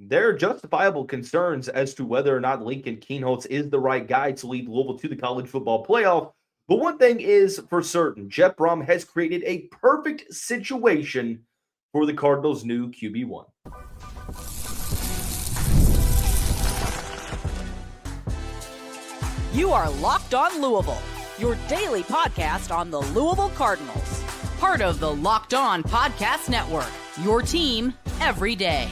There are justifiable concerns as to whether or not Lincoln Kienholz is the right guy to lead Louisville to the college football playoff. But one thing is for certain, Jeff Brohm has created a perfect situation for the Cardinals' new QB1. You are Locked On Louisville, your daily podcast on the Louisville Cardinals. Part of the Locked On Podcast Network, your team every day.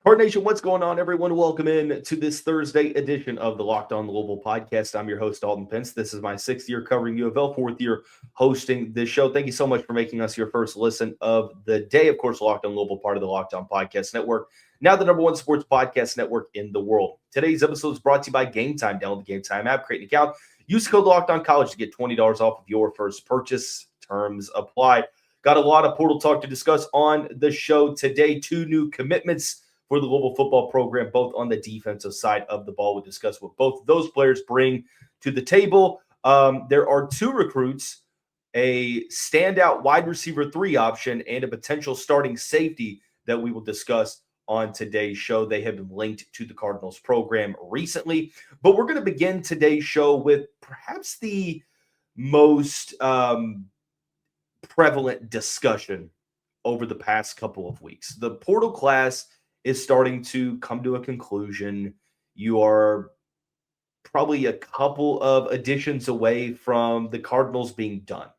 Card Nation, what's going on, everyone? Welcome in to this Thursday edition of the Locked On Louisville podcast. I'm your host, Dalton Pence. This is my 6th year covering U of L, 4th year hosting this show. Thank you so much for making us your first listen of the day. Of course, Locked On Louisville, part of the Locked On Podcast Network, now the #1 sports podcast network in the world. Today's episode is brought to you by Game Time. Download the Game Time app, create an account, use code Locked On College to get $20 off of your first purchase. Terms apply. Got a lot of portal talk to discuss on the show today. 2 new commitments for the Louisville football program, both on the defensive side of the ball. We'll discuss what both of those players bring to the table. There are 2 recruits, a standout wide receiver 3 option, and a potential starting safety that we will discuss on today's show. They have been linked to the Cardinals program recently. But we're going to begin today's show with perhaps the most prevalent discussion over the past couple of weeks. The portal class is starting to come to a conclusion. You are probably a couple of additions away from the Cardinals being done.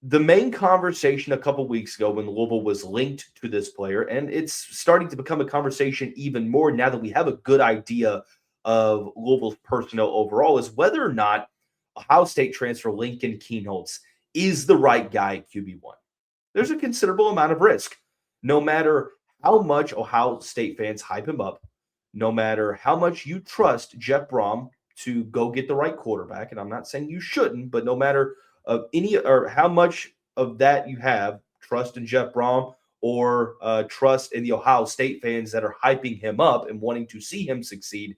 The main conversation a couple weeks ago when Louisville was linked to this player, and it's starting to become a conversation even more now that we have a good idea of Louisville's personnel overall, is whether or not Ohio State transfer Lincoln Kienholz is the right guy at QB1. There's a considerable amount of risk. No matter how much Ohio State fans hype him up, no matter how much you trust Jeff Brohm to go get the right quarterback, and I'm not saying you shouldn't, but no matter any or how much of that you have, trust in Jeff Brohm or trust in the Ohio State fans that are hyping him up and wanting to see him succeed,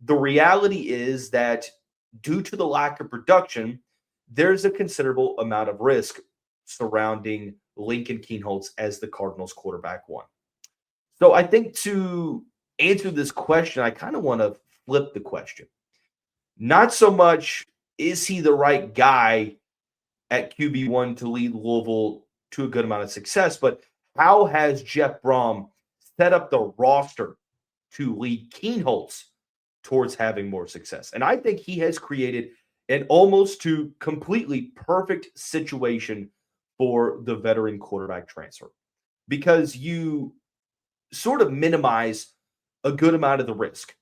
the reality is that due to the lack of production, there's a considerable amount of risk surrounding Lincoln Kienholz as the Cardinals quarterback 1. So I think to answer this question, I kind of want to flip the question. Not so much, is he the right guy at QB1 to lead Louisville to a good amount of success, but how has Jeff Brohm set up the roster to lead Kienholz towards having more success? And I think he has created an almost to completely perfect situation for the veteran quarterback transfer, because you sort of minimize a good amount of the risk.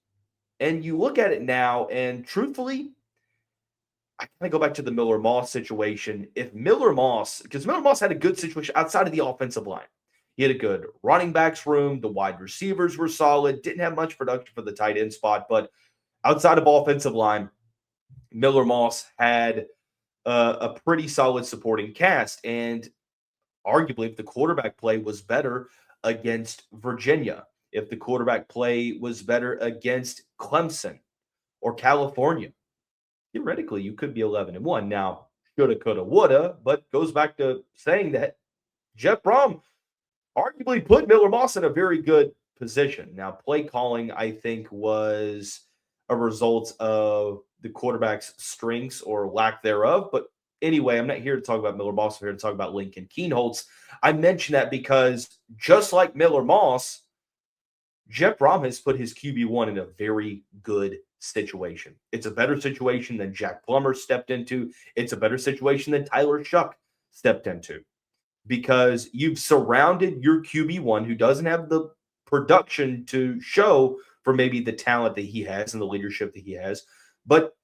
And you look at it now, and truthfully, I kind of go back to the Miller Moss situation. If Miller Moss, because Miller Moss had a good situation outside of the offensive line. He had a good running backs room. The wide receivers were solid. Didn't have much production for the tight end spot, but outside of offensive line, Miller Moss had a pretty solid supporting cast. And arguably, if the quarterback play was better against Virginia, if the quarterback play was better against Clemson or California, theoretically, you could be 11-1. Now, shoulda, coulda, woulda, but goes back to saying that Jeff Brohm arguably put Miller Moss in a very good position. Now, play calling, I think, was a result of the quarterback's strengths or lack thereof. But anyway, I'm not here to talk about Miller Moss. I'm here to talk about Lincoln Kienholz. I mention that because just like Miller Moss, Jeff Brohm has put his QB1 in a very good situation. It's a better situation than Jack Plummer stepped into. It's a better situation than Tyler Shuck stepped into, because you've surrounded your QB1, who doesn't have the production to show for maybe the talent that he has and the leadership that he has, but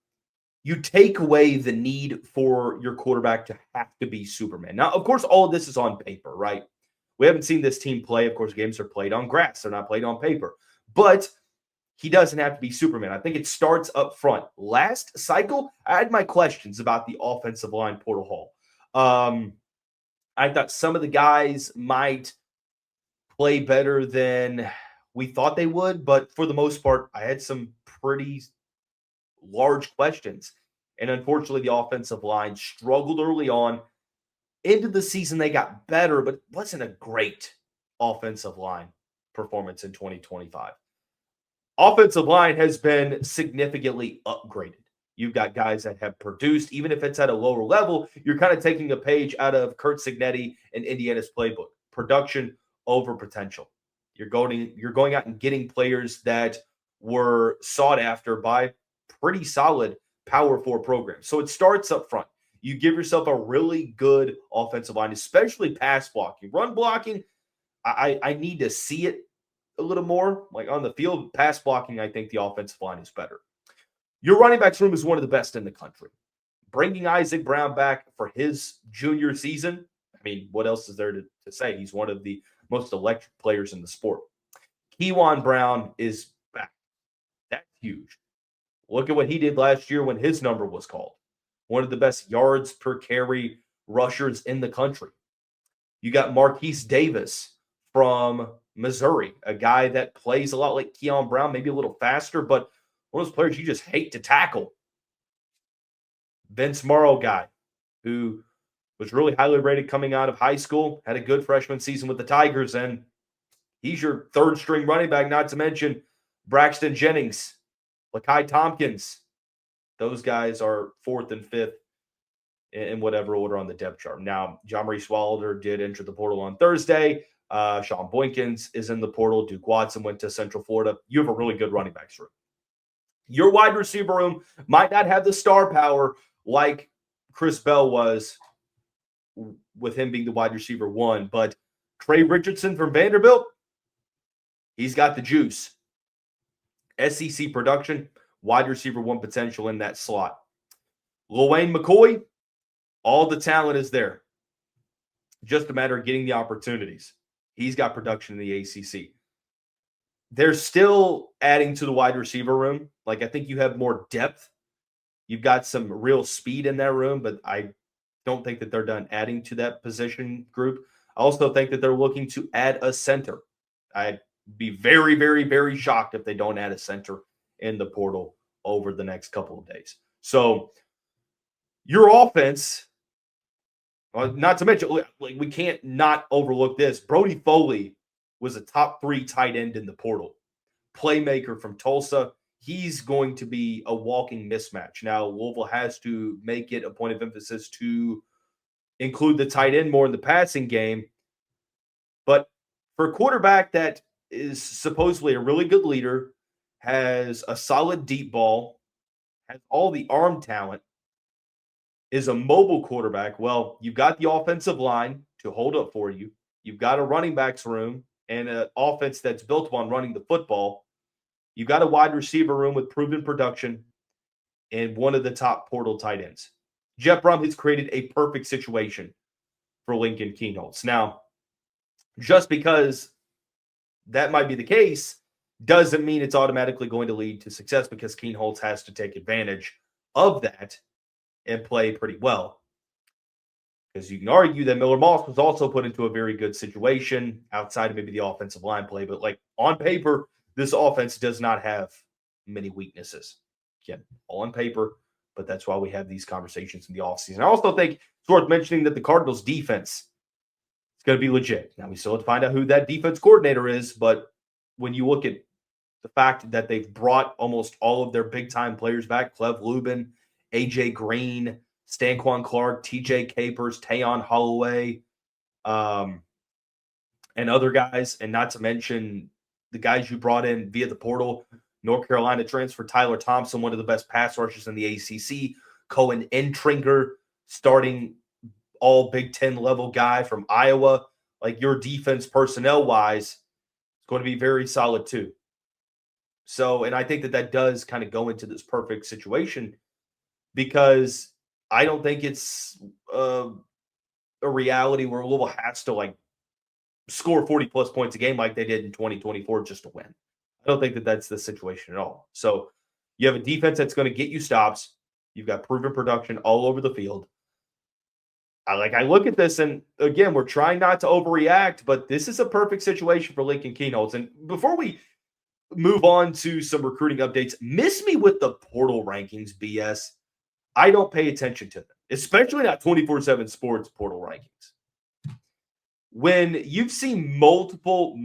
you take away the need for your quarterback to have to be Superman. Now, of course, all of this is on paper, right? We haven't seen this team play. Of course, games are played on grass. They're not played on paper. But he doesn't have to be Superman. I think it starts up front. Last cycle, I had my questions about the offensive line portal haul. I thought some of the guys might play better than we thought they would, but for the most part, I had some pretty large questions. And unfortunately, the offensive line struggled early on. Into the season, they got better, but it wasn't a great offensive line performance in 2025. Offensive line has been significantly upgraded. You've got guys that have produced, even if it's at a lower level, you're kind of taking a page out of Curt Cignetti and Indiana's playbook. Production over potential. You're going out and getting players that were sought after by pretty solid Power 4 programs. So it starts up front. You give yourself a really good offensive line, especially pass blocking. Run blocking, I need to see it a little more. Like on the field, pass blocking, I think the offensive line is better. Your running backs room is one of the best in the country. Bringing Isaac Brown back for his junior season, I mean, what else is there to say? He's one of the most electric players in the sport. Kewan Brown is back. That's huge. Look at what he did last year when his number was called. One of the best yards per carry rushers in the country. You got Marquise Davis from Missouri, a guy that plays a lot like Keon Brown, maybe a little faster, but one of those players you just hate to tackle. Vince Morrow guy who was really highly rated coming out of high school, had a good freshman season with the Tigers, and he's your third string running back, not to mention Braxton Jennings, Lakai Tompkins. Those guys are fourth and fifth in whatever order on the depth chart. Now, John Maurice Wilder did enter the portal on Thursday. Sean Boykins is in the portal. Duke Watson went to Central Florida. You have a really good running backs room. Your wide receiver room might not have the star power like Chris Bell was with him being the wide receiver one, but Trey Richardson from Vanderbilt, he's got the juice. SEC production, wide receiver one potential in that slot. Lawayne McCoy, all the talent is there. Just a matter of getting the opportunities. He's got production in the ACC. They're still adding to the wide receiver room. Like, I think you have more depth. You've got some real speed in that room, but I don't think that they're done adding to that position group. I also think that they're looking to add a center. I'd be very, very, very shocked if they don't add a center in the portal over the next couple of days. So your offense, not to mention, like, we can't not overlook this. Brody Foley was a top 3 tight end in the portal. Playmaker from Tulsa. He's going to be a walking mismatch. Now, Louisville has to make it a point of emphasis to include the tight end more in the passing game. But for a quarterback that is supposedly a really good leader, has a solid deep ball, has all the arm talent, is a mobile quarterback, well, you've got the offensive line to hold up for you. You've got a running backs room and an offense that's built upon running the football. You've got a wide receiver room with proven production and one of the top portal tight ends. Jeff Brohm has created a perfect situation for Lincoln Kienholz. Now, just because that might be the case doesn't mean it's automatically going to lead to success, because Kienholz has to take advantage of that and play pretty well. Because you can argue that Miller Moss was also put into a very good situation outside of maybe the offensive line play. But like on paper, this offense does not have many weaknesses. Again, all on paper, but that's why we have these conversations in the offseason. I also think it's worth mentioning that the Cardinals defense is going to be legit. Now, we still have to find out who that defense coordinator is, but when you look at the fact that they've brought almost all of their big-time players back, Clev Lubin, A.J. Green, Stanquan Clark, T.J. Capers, Tayon Holloway, and other guys, and not to mention the guys you brought in via the portal. North Carolina transfer Tyler Thompson, one of the best pass rushers in the ACC. Cohen Entringer, starting all Big Ten level guy from Iowa. Like, your defense personnel-wise is going to be very solid too. So, and I think that does kind of go into this perfect situation, because I don't think it's a reality where Louisville has to like score 40-plus points a game like they did in 2024 just to win. I don't think that that's the situation at all. So you have a defense that's going to get you stops. You've got proven production all over the field. I look at this, and again, we're trying not to overreact, but this is a perfect situation for Lincoln Kienholz. And before we move on to some recruiting updates, miss me with the portal rankings, BS. I don't pay attention to them, especially not 24/7 Sports portal rankings. when you've seen multiple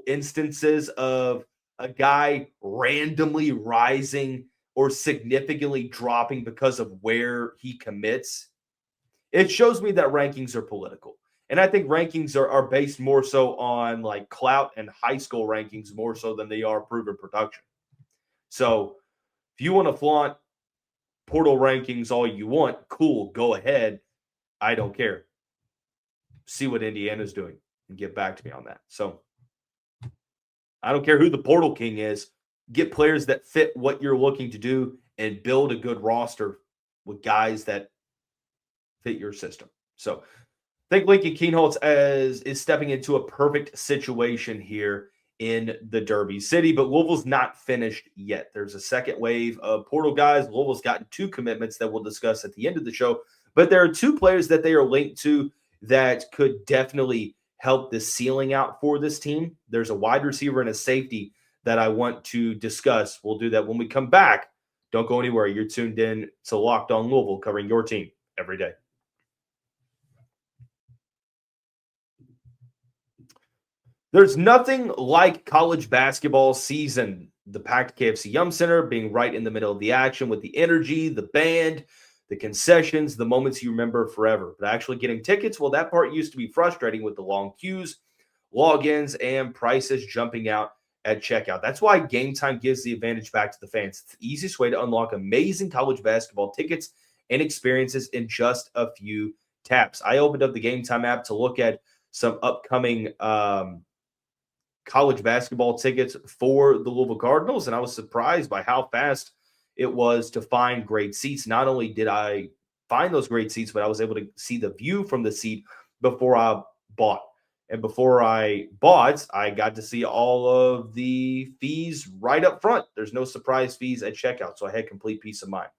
instances of a guy randomly rising or significantly dropping because of where he commits, it shows me that rankings are political. And I think rankings are based more so on like clout and high school rankings more so than they are proven production. So if you want to flaunt portal rankings all you want, cool, go ahead. I don't care. See what Indiana's doing and get back to me on that. So I don't care who the portal king is. Get players that fit what you're looking to do and build a good roster with guys that fit your system. So I think Lincoln Kienholz is stepping into a perfect situation here in the Derby City, but Louisville's not finished yet. There's a second wave of portal guys. Louisville's gotten 2 commitments that we'll discuss at the end of the show, but there are 2 players that they are linked to that could definitely help the ceiling out for this team. There's a wide receiver and a safety that I want to discuss. We'll do that when we come back. Don't go anywhere. You're tuned in to Locked On Louisville, covering your team every day. There's nothing like college basketball season. The packed KFC Yum Center being right in the middle of the action with the energy, the band, the concessions, the moments you remember forever. But actually getting tickets, well, that part used to be frustrating with the long queues, logins, and prices jumping out at checkout. That's why Game Time gives the advantage back to the fans. It's the easiest way to unlock amazing college basketball tickets and experiences in just a few taps. I opened up the Game Time app to look at some upcoming college basketball tickets for the Louisville Cardinals, and I was surprised by how fast it was to find great seats. Not only did I find those great seats, but I was able to see the view from the seat before I bought. And before I bought, I got to see all of the fees right up front. There's no surprise fees at checkout, so I had complete peace of mind.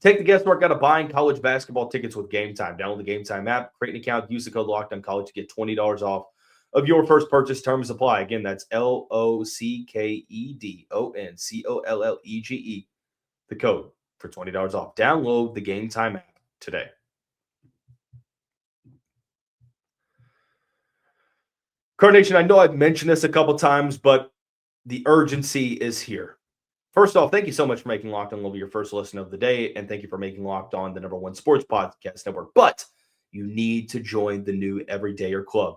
Take the guesswork out of buying college basketball tickets with Game Time. Download the Game Time app, create an account, use the code LOCKEDONCollege to get $20 off of your first purchase. Terms apply. Again, that's LOCKEDONCOLLEGE, the code for $20 off. Download the Game Time app today. Carnation, I know I've mentioned this a couple times, but the urgency is here. First off, thank you so much for making Locked On Louisville your first listen of the day, and thank you for making Locked On the #1 sports podcast network. But you need to join the new Everydayer Club.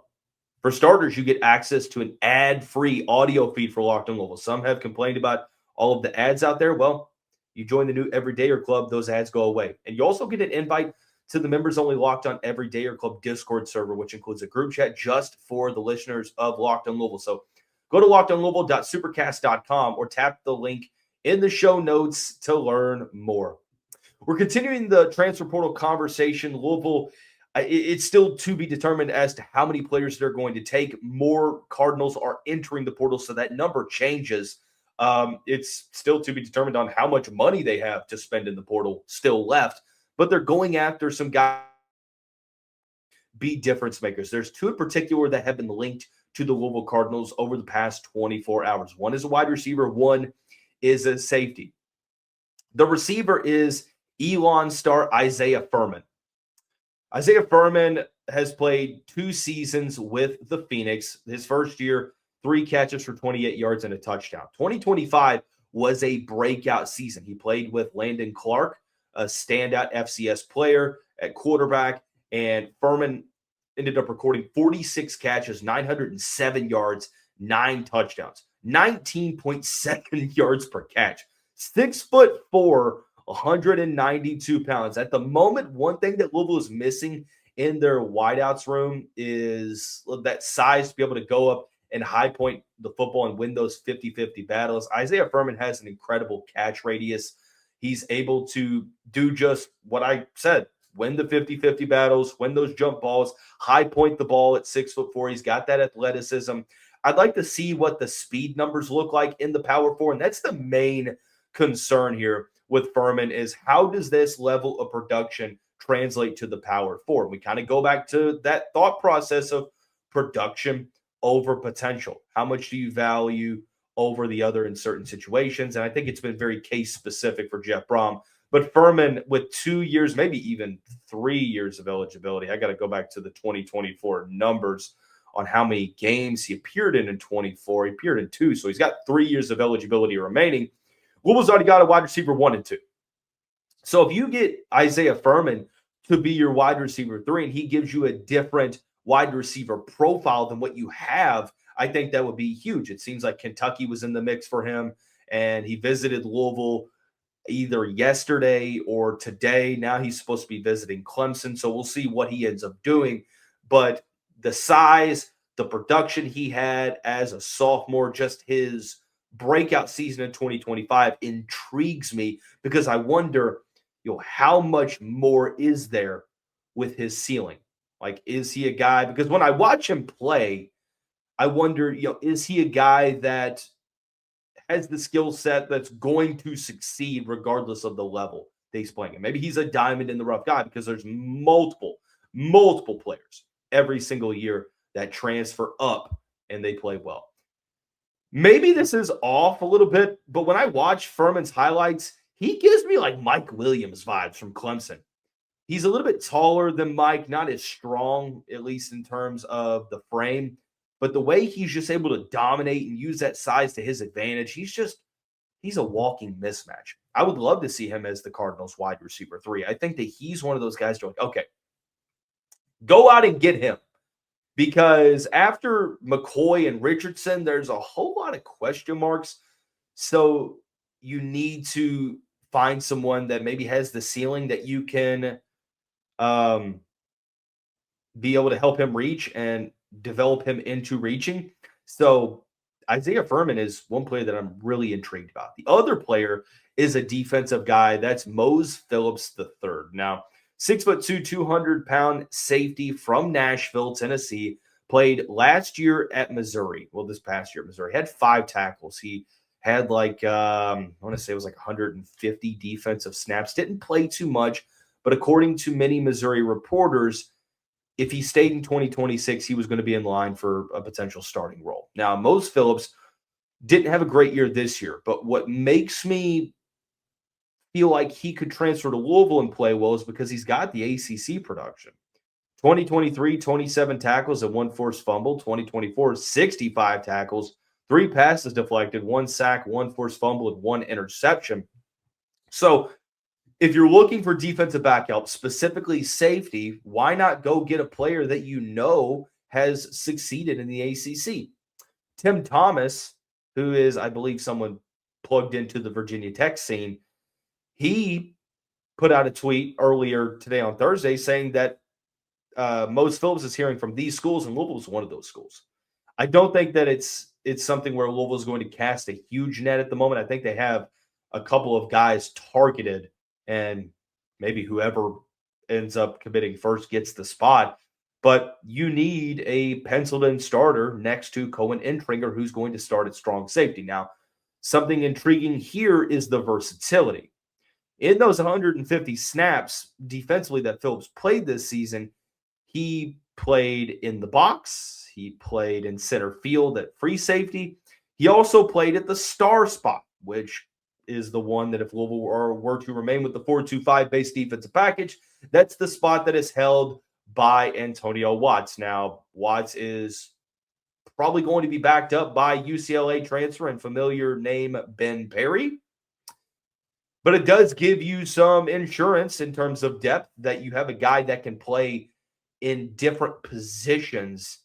For starters, you get access to an ad-free audio feed for Locked On Louisville. Some have complained about all of the ads out there. Well, you join the new Everydayer Club, those ads go away. And you also get an invite to the members-only Locked On Everydayer Club Discord server, which includes a group chat just for the listeners of Locked On Louisville. So go to lockedonlouisville.supercast.com or tap the link in the show notes to learn more. We're continuing the transfer portal conversation. Louisville, it's still to be determined as to how many players they're going to take. More Cardinals are entering the portal, so that number changes. It's still to be determined on how much money they have to spend in the portal still left, but they're going after some guys be difference makers. There's 2 in particular that have been linked to the Louisville Cardinals over the past 24 hours. One is a wide receiver, one is a safety. The receiver is Elon star Isaiah Furman. Isaiah Furman has played 2 seasons with the Phoenix. His first year, 3 catches for 28 yards and a touchdown. 2025 was a breakout season. He played with Landon Clark, a standout FCS player at quarterback, and Furman ended up recording 46 catches, 907 yards, 9 touchdowns, 19.7 yards per catch. 6'4", 192 pounds. At the moment, one thing that Louisville is missing in their wideouts room is that size to be able to go up and high point the football and win those 50-50 battles. Isaiah Furman has an incredible catch radius. He's able to do just what I said, win the 50-50 battles, win those jump balls, high point the ball at 6'4". He's got that athleticism. I'd like to see what the speed numbers look like in the Power 4, and that's the main concern here with Furman is how does this level of production translate to the Power 4? We kind of go back to that thought process of production over potential. How much do you value over the other in certain situations? And I think it's been very case specific for Jeff Brohm. But Furman, with 2 years, maybe even 3 years of eligibility, I got to go back to the 2024 numbers on how many games he appeared in 24. He appeared in 2, so he's got 3 years of eligibility remaining. Louisville's already got a wide receiver 1 and 2. So if you get Isaiah Furman to be your wide receiver 3 and he gives you a different wide receiver profile than what you have, I think that would be huge. It seems like Kentucky was in the mix for him, and he visited Louisville either yesterday or today. Now he's supposed to be visiting Clemson, so we'll see what he ends up doing. But the size, the production he had as a sophomore, just his breakout season in 2025 intrigues me, because I wonder, how much more is there with his ceiling? Like, is he a guy? Because when I watch him play, I wonder, is he a guy that has the skill set that's going to succeed regardless of the level that he's playing in? Maybe he's a diamond in the rough guy, because there's multiple players every single year that transfer up and they play well. Maybe this is off a little bit, but when I watch Furman's highlights, he gives me like Mike Williams vibes from Clemson. He's a little bit taller than Mike, not as strong, at least in terms of the frame, but the way he's just able to dominate and use that size to his advantage, he's a walking mismatch. I would love to see him as the Cardinals wide receiver 3. I think that he's one of those guys like, okay, go out and get him. Because after McCoy and Richardson, there's a whole lot of question marks. So you need to find someone that maybe has the ceiling that you can be able to help him reach and develop him into reaching. So Isaiah Furman is one player that I'm really intrigued about. The other player is a defensive guy. That's Mose Phillips III. Now, 6'2", 200-pound safety from Nashville, Tennessee, played last year at Missouri. Well, this past year at Missouri. Had 5 tackles. He had I want to say it was 150 defensive snaps. Didn't play too much, but according to many Missouri reporters, if he stayed in 2026, he was going to be in line for a potential starting role. Now, Mose Phillips didn't have a great year this year, but what makes me feel like he could transfer to Louisville and play well is because he's got the ACC production. 2023, 27 tackles and 1 forced fumble. 2024, 65 tackles, 3 passes deflected, 1 sack, 1 forced fumble, and 1 interception. So if you're looking for defensive back help, specifically safety, why not go get a player that has succeeded in the ACC? Tim Thomas, who is, I believe, someone plugged into the Virginia Tech scene, he put out a tweet earlier today on Thursday saying that Mose Phillips is hearing from these schools, and Louisville is one of those schools. I don't think that it's something where Louisville is going to cast a huge net at the moment. I think they have a couple of guys targeted, and maybe whoever ends up committing first gets the spot. But you need a penciled-in starter next to Cohen Entringer, who's going to start at strong safety. Now, something intriguing here is the versatility. In those 150 snaps defensively that Phillips played this season, he played in the box. He played in center field at free safety. He also played at the star spot, which is the one that if Louisville were to remain with the 4-2-5 base defensive package, that's the spot that is held by Antonio Watts. Now, Watts is probably going to be backed up by UCLA transfer and familiar name Ben Perry. But it does give you some insurance in terms of depth that you have a guy that can play in different positions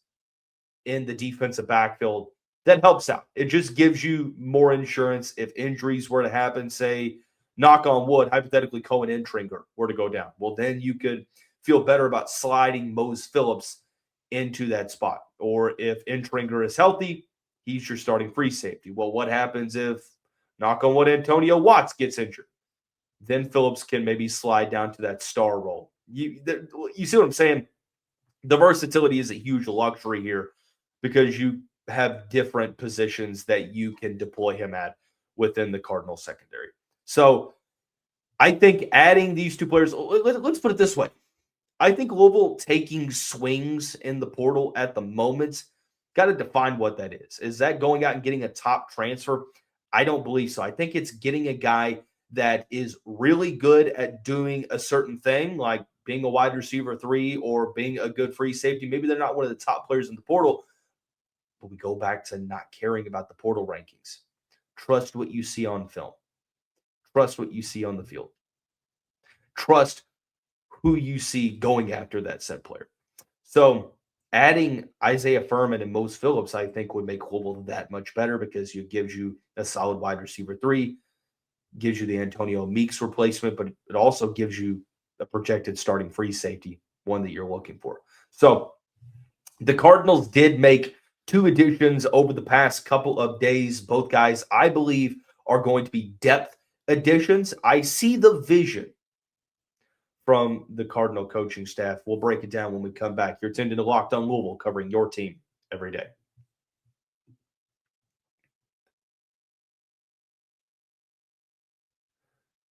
in the defensive backfield. That helps out. It just gives you more insurance if injuries were to happen, say, knock on wood, hypothetically Cohen Entringer were to go down. Well, then you could feel better about sliding Mose Phillips into that spot. Or if Entringer is healthy, he's your starting free safety. Well, what happens if, knock on wood, Antonio Watts gets injured? Then Phillips can maybe slide down to that star role. You see what I'm saying? The versatility is a huge luxury here because you have different positions that you can deploy him at within the Cardinal secondary. So I think adding these two players, let's put it this way. I think Louisville taking swings in the portal at the moment, got to define what that is. Is that going out and getting a top transfer? I don't believe so. I think it's getting a guy that is really good at doing a certain thing, like being a wide receiver 3 or being a good free safety. Maybe they're not one of the top players in the portal, but we go back to not caring about the portal rankings. Trust what you see on film. Trust what you see on the field. Trust who you see going after that said player. So adding Isaiah Furman and Mose Phillips, I think, would make Louisville that much better because it gives you a solid wide receiver 3, gives you the Antonio Meeks replacement, but it also gives you a projected starting free safety, one that you're looking for. So the Cardinals did make 2 additions over the past couple of days. Both guys, I believe, are going to be depth additions. I see the vision from the Cardinal coaching staff. We'll break it down when we come back. You're tuned into Locked On Louisville, covering your team every day.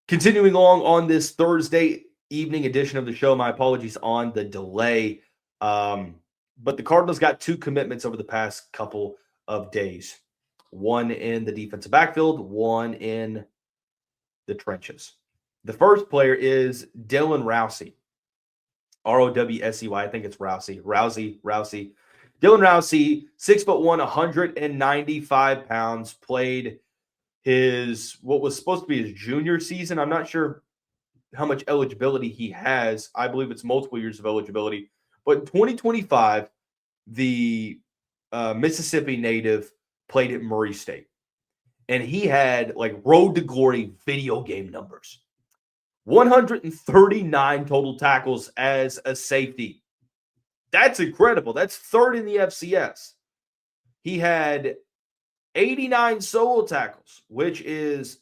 Continuing along on this Thursday evening edition of the show, my apologies on the delay. But the Cardinals got 2 commitments over the past couple of days. One in the defensive backfield, one in the trenches. The first player is Dylan Rowsey. Rowsey. I think it's Rowsey. Rowsey. Dylan Rowsey, 6'1", 195 pounds, played what was supposed to be his junior season. I'm not sure how much eligibility he has. I believe it's multiple years of eligibility. But in 2025, the Mississippi native played at Murray State. And he had like road to glory video game numbers. 139 total tackles as a safety. That's incredible. That's 3rd in the FCS. He had 89 solo tackles, which is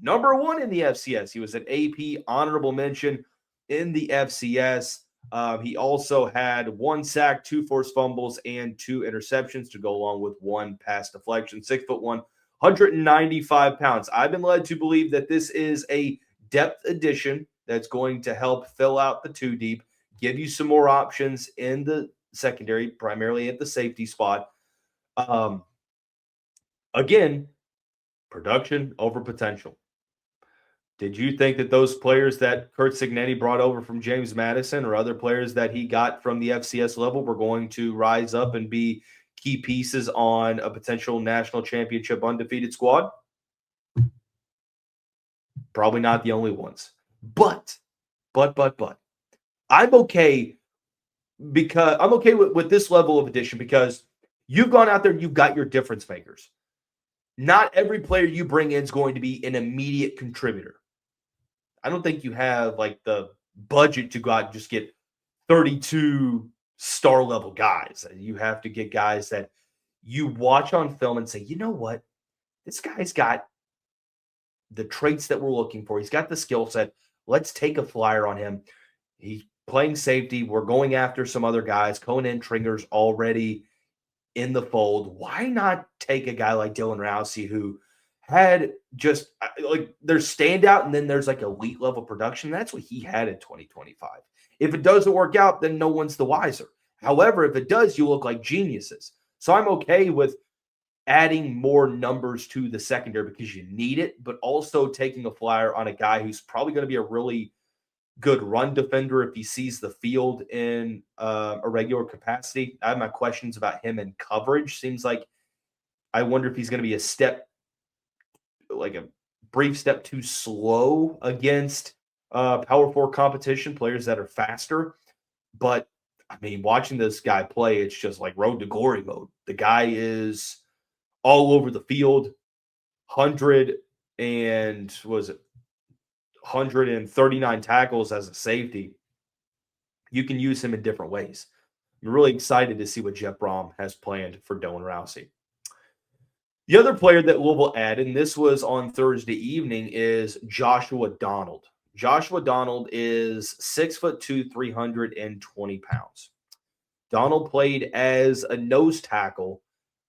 number 1 in the FCS. He was an AP honorable mention in the FCS. He also had 1 sack, 2 forced fumbles, and 2 interceptions to go along with 1 pass deflection. 6'1", 195 pounds. I've been led to believe that this is a depth addition that's going to help fill out the 2 deep, give you some more options in the secondary, primarily at the safety spot. Again, production over potential. Did you think that those players that Curt Cignetti brought over from James Madison or other players that he got from the FCS level were going to rise up and be key pieces on a potential national championship undefeated squad? Probably not the only ones. But I'm okay because I'm okay with this level of addition because you've gone out there and you've got your difference makers. Not every player you bring in is going to be an immediate contributor. I don't think you have like the budget to go out and just get 32 star level guys. You have to get guys that you watch on film and say, you know what? This guy's got the traits that we're looking for. He's got the skill set. Let's take a flyer on him. He's playing safety. We're going after some other guys. Conan Tringer's already in the fold. Why not take a guy like Dylan Rowsey who had just like there's standout and then there's like elite level production. That's what he had in 2025. If it doesn't work out, then no one's the wiser. However, if it does, you look like geniuses. So I'm okay with adding more numbers to the secondary because you need it, but also taking a flyer on a guy who's probably going to be a really good run defender if he sees the field in a regular capacity. I have my questions about him in coverage. Seems like I wonder if he's going to be a brief step too slow against power 4 competition, players that are faster. But I mean, watching this guy play, it's just like road to glory mode. The guy is all over the field, 139 tackles as a safety. You can use him in different ways. I'm really excited to see what Jeff Brohm has planned for Dylan Rowsey. The other player that Louisville added, and this was on Thursday evening, is Joshua Donald. Joshua Donald is 6'2", 320 pounds. Donald played as a nose tackle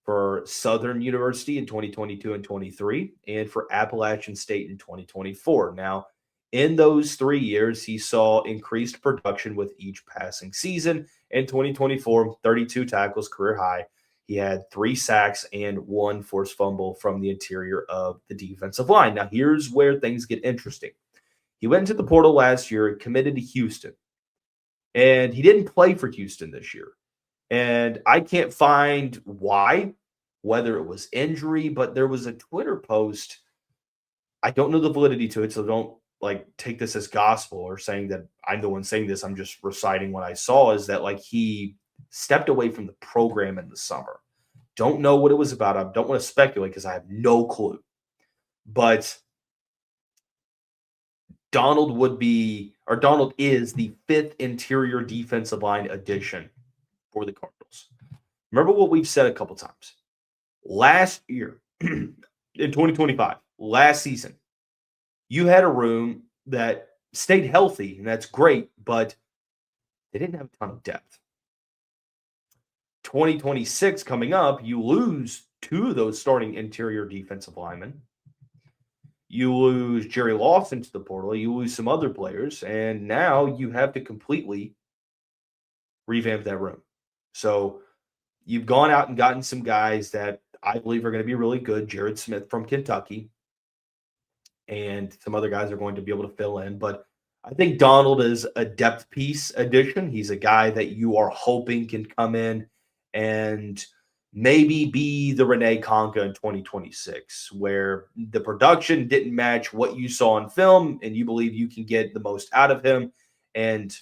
for Southern University in 2022 and 23, and for Appalachian State in 2024. Now, in those 3 years, he saw increased production with each passing season. In 2024, 32 tackles, career high. He had 3 sacks and 1 forced fumble from the interior of the defensive line. Now, here's where things get interesting. He went into the portal last year and committed to Houston. And he didn't play for Houston this year. And I can't find why, whether it was injury, but there was a Twitter post. I don't know the validity to it, so don't take this as gospel or saying that I'm the one saying this. I'm just reciting what I saw, is that he stepped away from the program in the summer. Don't know what it was about. I don't want to speculate because I have no clue. But Donald is the 5th interior defensive line addition for the Cardinals. Remember what we've said a couple times. Last year, in 2025, last season, you had a room that stayed healthy, and that's great, but they didn't have a ton of depth. 2026 coming up, you lose 2 of those starting interior defensive linemen. You lose Jerry Lawson to the portal. You lose some other players, and now you have to completely revamp that room. So you've gone out and gotten some guys that I believe are going to be really good. Jared Smith from Kentucky, and some other guys are going to be able to fill in. But I think Donald is a depth piece addition. He's a guy that you are hoping can come in and maybe be the Rene Conca in 2026, where the production didn't match what you saw in film, and you believe you can get the most out of him. And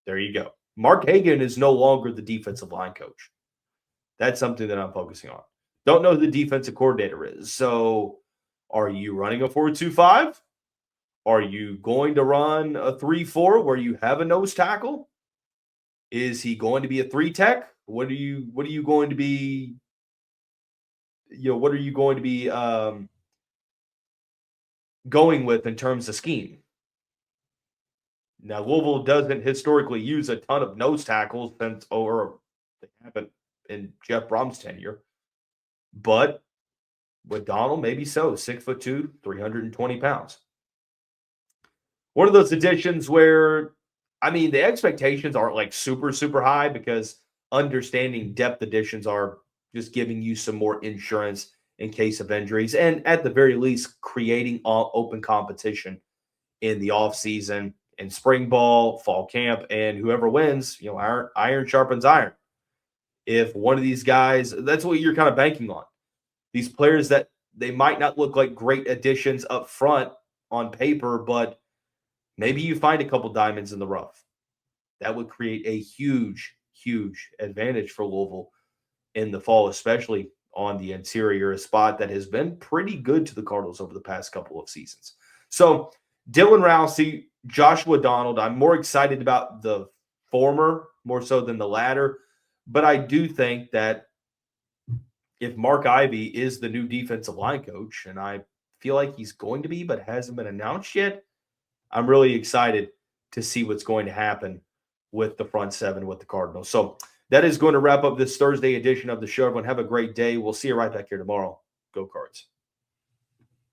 there you go. Mark Hagan is no longer the defensive line coach. That's something that I'm focusing on. Don't know who the defensive coordinator is. So are you running a 4-2-5? Are you going to run a 3-4 where you have a nose tackle? Is he going to be a 3-tech? What are you going to be? What are you going to be going with in terms of scheme? Now, Louisville doesn't historically use a ton of nose tackles or they haven't in Jeff Brohm's tenure. But with Donald, maybe so. 6'2", 320 pounds. One of those additions where, the expectations aren't super, super high, because understanding depth additions are just giving you some more insurance in case of injuries, and at the very least creating open competition in the offseason, in spring ball, fall camp, and whoever wins, iron sharpens iron. If one of these guys, that's what you're kind of banking on. These players that they might not look like great additions up front on paper, but maybe you find a couple diamonds in the rough. That would create a huge, huge advantage for Louisville in the fall, especially on the interior, a spot that has been pretty good to the Cardinals over the past couple of seasons. So Dylan Rowsey, Joshua Donald, I'm more excited about the former more so than the latter, but I do think that if Mark Ivey is the new defensive line coach, and I feel like he's going to be, but hasn't been announced yet, I'm really excited to see what's going to happen with the front seven with the Cardinals. So that is going to wrap up this Thursday edition of the show. Everyone have a great day. We'll see you right back here tomorrow. Go Cards.